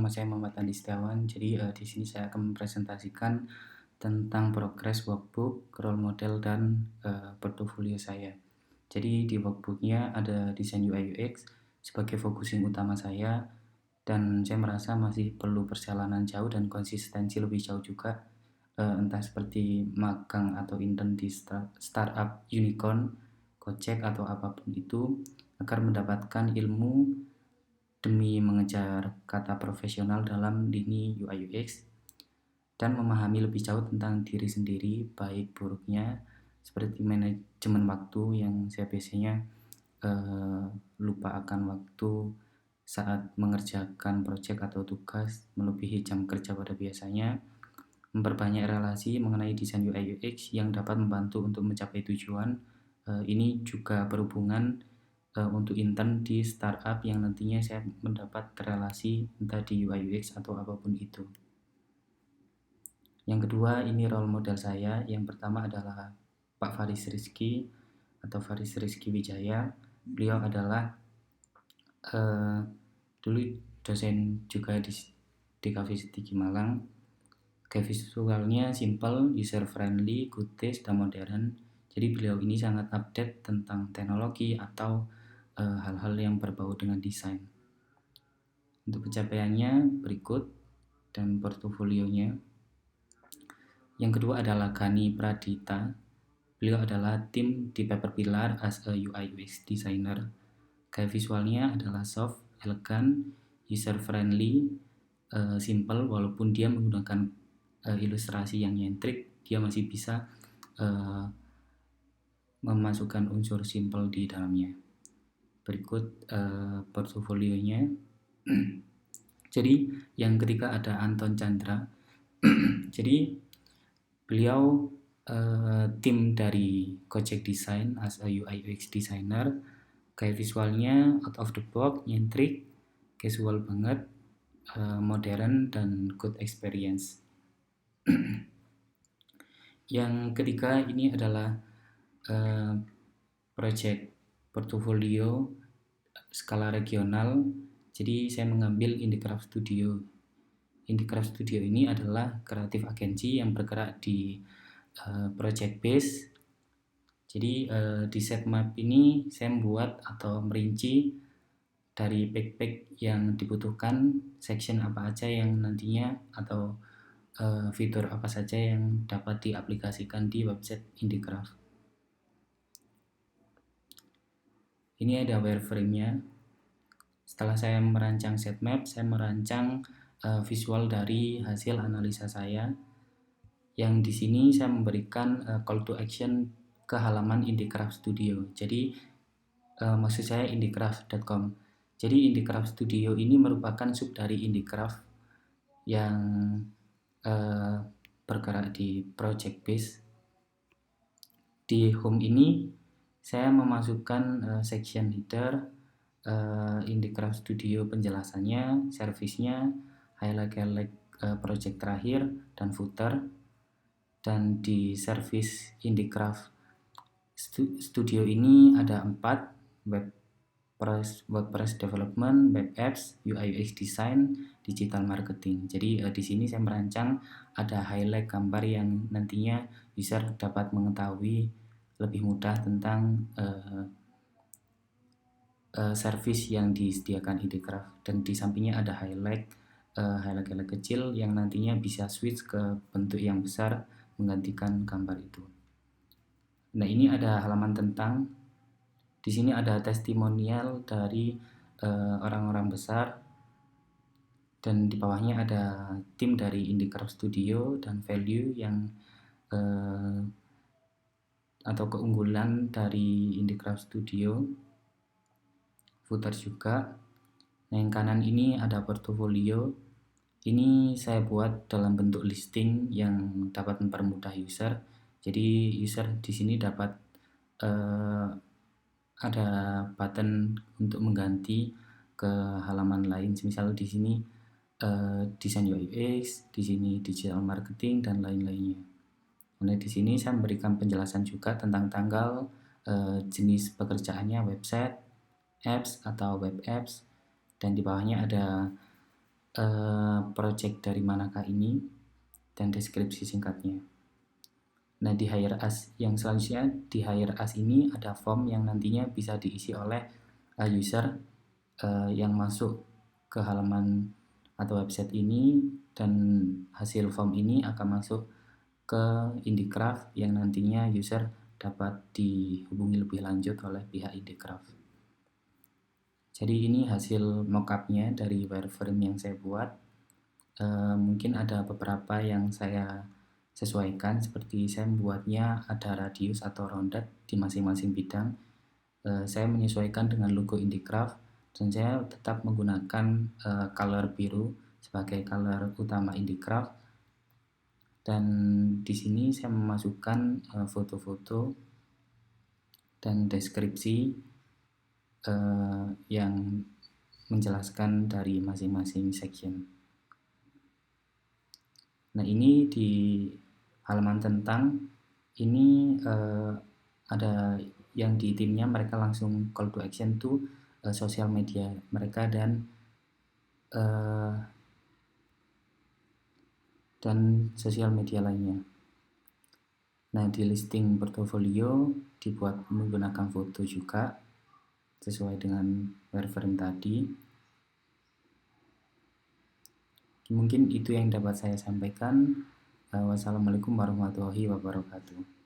saya Muhammad Andi Setiawan. Jadi di sini saya akan mempresentasikan tentang progres workbook, role model, dan portofolio saya. Jadi di workbooknya ada desain UI UX sebagai focusing utama saya, dan saya merasa masih perlu perjalanan jauh dan konsistensi lebih jauh juga, entah seperti magang atau intern di startup unicorn, Gojek atau apapun itu, agar mendapatkan ilmu demi mengejar kata profesional dalam lini UI UX dan memahami lebih jauh tentang diri sendiri, baik buruknya seperti manajemen waktu yang saya biasanya lupa akan waktu saat mengerjakan proyek atau tugas melebihi jam kerja pada biasanya, memperbanyak relasi mengenai desain UI UX yang dapat membantu untuk mencapai tujuan. Ini juga berhubungan untuk intern di startup yang nantinya saya mendapat relasi entah di UI UX atau apapun itu. Yang kedua, ini role model saya. Yang pertama adalah Pak Faris Rizky atau Faris Rizky Wijaya. Beliau adalah dulu dosen juga di Cafe City Malang. Kayak visualnya simple, user friendly, good taste, dan modern. Jadi beliau ini sangat update tentang teknologi atau hal-hal yang berbau dengan desain. Untuk pencapaiannya berikut dan portofolionya. Yang kedua adalah Gani Pradita. Beliau adalah tim di Paper Pillar as a UI UX designer. Kayak visualnya adalah soft, elegan, user friendly, simple. Walaupun dia menggunakan ilustrasi yang nyentrik, dia masih bisa memasukkan unsur simple di dalamnya. Berikut portofolionya. Jadi yang ketiga ada Anton Chandra. Jadi beliau tim dari Gojek Design as a UI UX designer. Kayak visualnya out of the box, nyentrik, casual banget, modern, dan good experience. Yang ketiga ini adalah project portofolio skala regional. Jadi saya mengambil Indicraft Studio. Indicraft Studio ini adalah kreatif agensi yang bergerak di project base. Jadi di set map ini saya membuat atau merinci dari backpack yang dibutuhkan, section apa aja yang nantinya atau fitur apa saja yang dapat diaplikasikan di website Indicraft. Ini ada wireframe-nya. Setelah saya merancang set map, saya merancang visual dari hasil analisa saya. Yang di sini saya memberikan call to action ke halaman Indicraft Studio. Jadi maksud saya indicraft.com. Jadi Indicraft Studio ini merupakan sub dari Indicraft yang bergerak di project base. Di home ini saya memasukkan section header, Indicraft Studio penjelasannya, servisnya, highlight project terakhir, dan footer. Dan di service Indicraft Studio ini ada 4: WordPress development, web apps, UI UX design, digital marketing. Jadi di sini saya merancang ada highlight gambar yang nantinya user dapat mengetahui lebih mudah tentang service yang disediakan Indicraft, dan di sampingnya ada highlight kecil yang nantinya bisa switch ke bentuk yang besar menggantikan gambar itu. Nah, ini ada halaman tentang. Di sini ada testimonial dari orang-orang besar, dan di bawahnya ada tim dari Indicraft Studio dan value yang atau keunggulan dari Indicraft Studio. Footer juga. Nah, yang kanan ini ada portofolio. Ini saya buat dalam bentuk listing yang dapat mempermudah user. Jadi user di sini dapat ada button untuk mengganti ke halaman lain. Misal di sini desain UI UX, di sini digital marketing, dan lain-lainnya. Nah, di sini saya memberikan penjelasan juga tentang tanggal, jenis pekerjaannya, website, apps atau web apps, dan di bawahnya ada project dari manakah ini, dan deskripsi singkatnya. Nah, di Hire Us yang selanjutnya, di Hire Us ini ada form yang nantinya bisa diisi oleh user yang masuk ke halaman atau website ini, dan hasil form ini akan masuk ke IndyCraft yang nantinya user dapat dihubungi lebih lanjut oleh pihak IndyCraft. Jadi ini hasil mockupnya dari wireframe yang saya buat. Mungkin ada beberapa yang saya sesuaikan, seperti saya membuatnya ada radius atau rounded di masing-masing bidang. Saya menyesuaikan dengan logo IndyCraft, dan saya tetap menggunakan color biru sebagai color utama IndyCraft. Dan di sini saya memasukkan foto-foto dan deskripsi yang menjelaskan dari masing-masing section. Nah, ini di halaman tentang ini ada yang di timnya, mereka langsung call to action to sosial media mereka dan sosial media lainnya. Nah, di listing portofolio dibuat menggunakan foto juga sesuai dengan wireframe tadi. Mungkin itu yang dapat saya sampaikan. Wassalamualaikum warahmatullahi wabarakatuh.